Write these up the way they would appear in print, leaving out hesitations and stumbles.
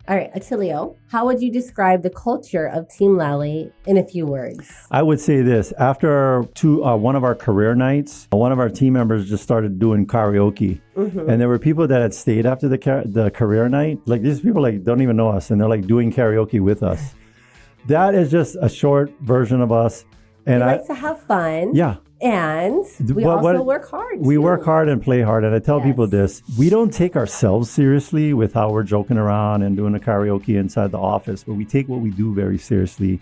All right, Attilio, how would you describe the culture of Team Lally in a few words? I would say this. After one of our career nights, one of our team members just started doing karaoke. Mm-hmm. And there were people that had stayed after the career night. Like these people like don't even know us and they're like doing karaoke with us. That is just a short version of us. And we like to have fun. Yeah. And we also work hard. We work hard and play hard. And I tell people this, we don't take ourselves seriously with how we're joking around and doing a karaoke inside the office, but we take what we do very seriously.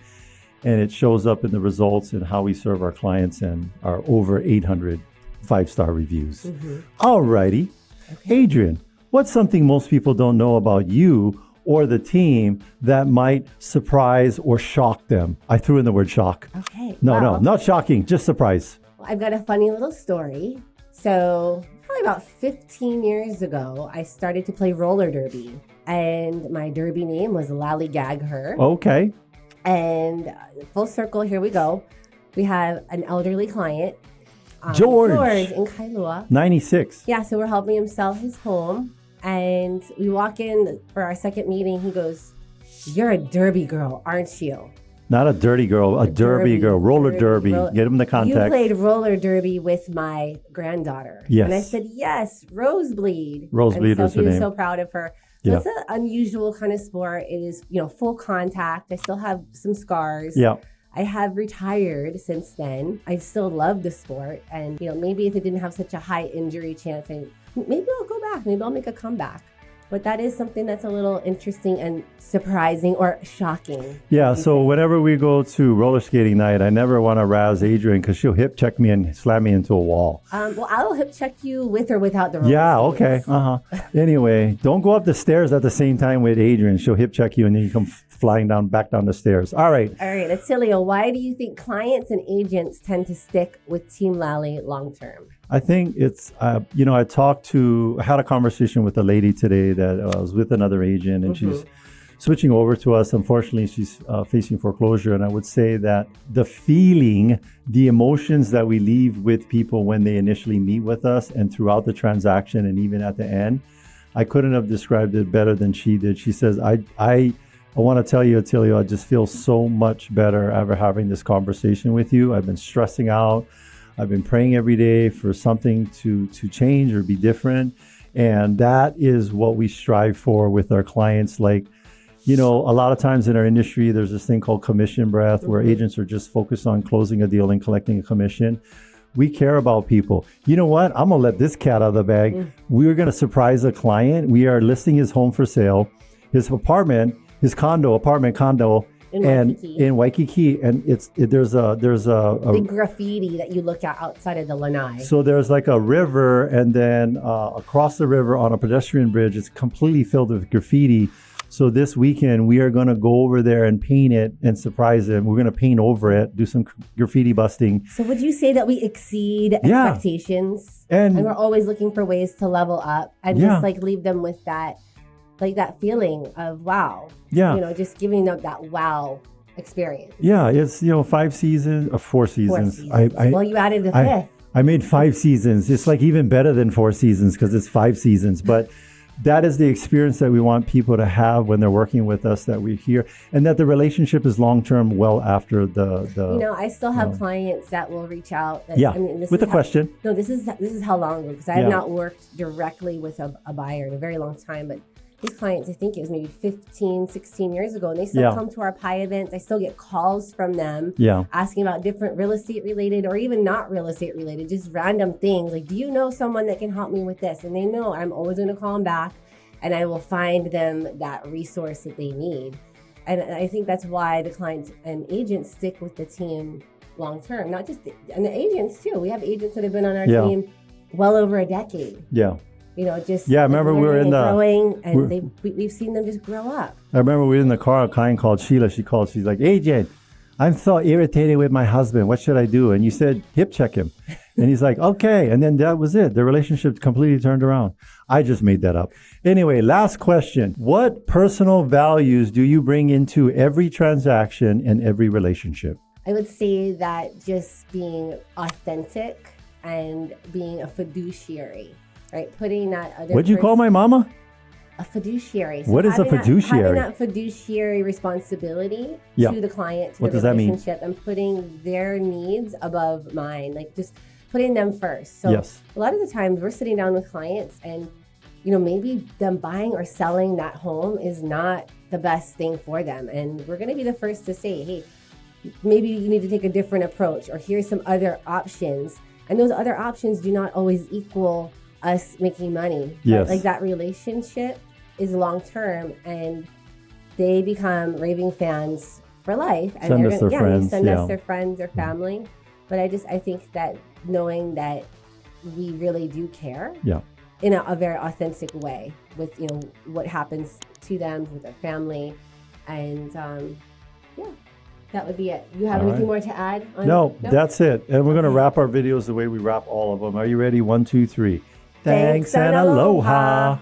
And it shows up in the results and how we serve our clients and our over 800 five-star reviews. Mm-hmm. All righty. Okay. Adrian, what's something most people don't know about you or the team that might surprise or shock them? I threw in the word shock. Okay. No, not shocking, just surprise. I've got a funny little story. So probably about 15 years ago, I started to play roller derby. And my derby name was Lally Gag Her. Okay. And full circle, here we go. We have an elderly client. George in Kailua. 96. Yeah, so we're helping him sell his home. And we walk in for our second meeting. He goes, "You're a derby girl, aren't you?" Not a dirty girl, a derby girl, roller derby. Get him the context. You played roller derby with my granddaughter. Yes. And I said, yes, Rosebleed. Rosebleed was her name. He was so proud of her. So it's an unusual kind of sport. It is, full contact. I still have some scars. Yeah. I have retired since then. I still love the sport. And, maybe if it didn't have such a high injury chance, maybe I'll go back. Maybe I'll make a comeback. But that is something that's a little interesting and surprising or shocking. Yeah, so whenever we go to roller skating night, I never want to razz Adrian because she'll hip check me and slam me into a wall. Well, I'll hip check you with or without the roller skates. Okay. Anyway, don't go up the stairs at the same time with Adrian. She'll hip check you and then you come flying back down the stairs. All right. Attilio, why do you think clients and agents tend to stick with Team Lally long term? I think it's, I had a conversation with a lady today that was with another agent and she's switching over to us. Unfortunately, she's facing foreclosure. And I would say that the feeling, the emotions that we leave with people when they initially meet with us and throughout the transaction and even at the end, I couldn't have described it better than she did. She says, I want to tell you, Attilio, I just feel so much better after having this conversation with you. I've been stressing out. I've been praying every day for something to change or be different. And that is what we strive for with our clients. Like, a lot of times in our industry, there's this thing called commission breath where agents are just focused on closing a deal and collecting a commission. We care about people. You know what? I'm going to let this cat out of the bag. We're going to surprise a client. We are listing his home for sale, his apartment, his condo, in Waikiki, and there's a big graffiti that you look at outside of the lanai. So there's like a river, and then across the river on a pedestrian bridge, it's completely filled with graffiti. So this weekend we are going to go over there and paint it and surprise him. We're going to paint over it, do some graffiti busting. So would you say that we exceed expectations, and we're always looking for ways to level up and just like leave them with that? Like that feeling of wow. Yeah. Just giving them that wow experience. Yeah, it's 4 seasons. 4 seasons. Well, you added the fifth. I made 5 seasons. It's like even better than 4 seasons because it's 5 seasons. But that is the experience that we want people to have when they're working with us, that we hear, and that the relationship is long term, well after the. I still have clients that will reach out. With a question. No, this is how long ago, because I have not worked directly with a buyer in a very long time, but. These clients, I think it was maybe 15, 16 years ago, and they still come to our PI events. I still get calls from them asking about different real estate related or even not real estate related, just random things. Like, do you know someone that can help me with this? And they know I'm always going to call them back and I will find them that resource that they need. And I think that's why the clients and agents stick with the team long term, not just and the agents too. We have agents that have been on our team well over a decade. Yeah. I remember we were in the growing, and we've seen them just grow up. I remember we were in the car. A client called Sheila. She's like, "Agent, I'm so irritated with my husband. What should I do?" And you said, "Hip check him." And he's like, "Okay." And then that was it. The relationship completely turned around. I just made that up. Anyway, last question: what personal values do you bring into every transaction and every relationship? I would say that just being authentic and being a fiduciary. Right, putting that other. What'd you call my mama? a fiduciary. So what is a fiduciary? Having that fiduciary responsibility to the client, to what the does that mean? relationship, and putting their needs above mine, like just putting them first. So a lot of the times we're sitting down with clients and, you know, maybe them buying or selling that home is not the best thing for them. And we're going to be the first to say, hey, maybe you need to take a different approach, or here's some other options. And those other options do not always equal us making money. Yes. Like that relationship is long term, and they become raving fans for life. And send us their friends. Send us their friends or family. But I think that knowing that we really do care in a very authentic way with, you know, what happens to them, with their family. And that would be it. You have anything more to add? No, that's it. And we're going to wrap our videos the way we wrap all of them. Are you ready? 1, 2, 3. Thanks and aloha.